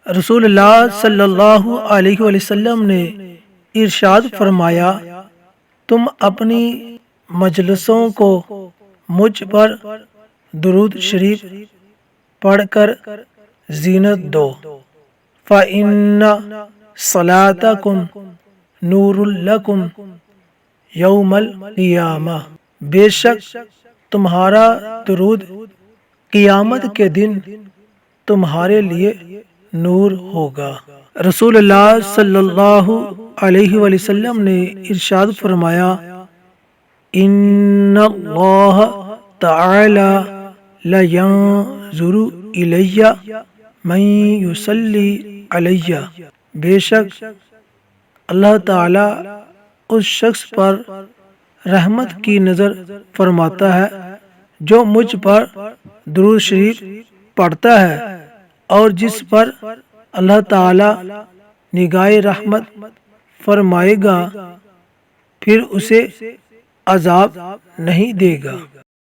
رسول اللہ صلی اللہ علیہ وسلم نے ارشاد فرمایا، تم اپنی مجلسوں کو مجھ پر درود شریف پڑھ کر زینت دو، فَإِنَّ صَلَاتَكُمْ نُورٌ لَكُمْ یوم القیامہ، بے شک تمہارا درود قیامت کے دن تمہارے لیے نور ہوگا۔ رسول اللہ صلی اللہ علیہ وسلم نے ارشاد فرمایا، ان اللہ تعالی لینظر الی من یصلی علی، بے شک اللہ تعالی اس شخص پر رحمت کی نظر فرماتا ہے جو مجھ پر درود شریف پڑھتا ہے، اور جس پر اللہ تعالی نگاہ رحمت فرمائے گا پھر اسے عذاب نہیں دے گا۔